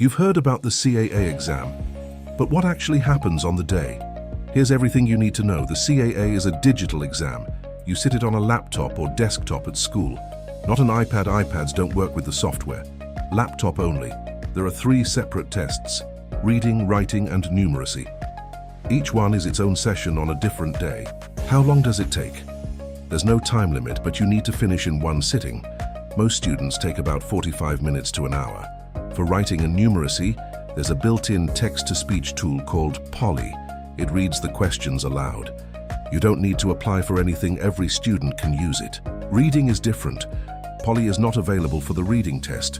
You've heard about the CAA exam, but what actually happens on the day? Here's everything you need to know. The CAA is a digital exam. You sit it on a laptop or desktop at school. Not an iPad. iPads don't work with the software. Laptop only. There are 3 separate tests: reading, writing, and numeracy. Each one is its own session on a different day. How long does it take? There's no time limit, but you need to finish in one sitting. Most students take about 45 minutes to an hour. For writing and numeracy, there's a built-in text-to-speech tool called Polly. It reads the questions aloud. You don't need to apply for anything. Every student can use it. Reading is different. Polly is not available for the reading test.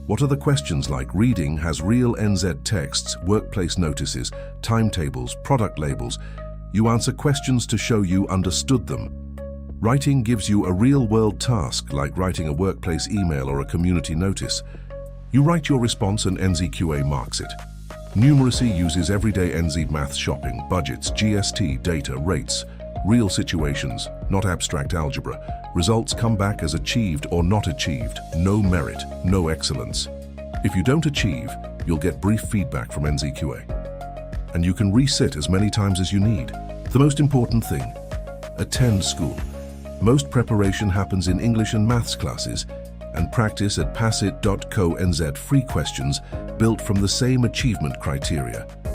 What are the questions like? Reading has real NZ texts, workplace notices, timetables, product labels. You answer questions to show you understood them. Writing gives you a real-world task, like writing a workplace email or a community notice. You write your response and NZQA marks it. Numeracy uses everyday NZ maths, shopping, budgets, GST, data, rates, real situations, not abstract algebra. Results come back as achieved or not achieved. No merit, no excellence. If you don't achieve, you'll get brief feedback from NZQA. And you can resit as many times as you need. The most important thing: attend school. Most preparation happens in English and maths classes, and practice at Passit.co.nz. Free questions built from the same achievement criteria.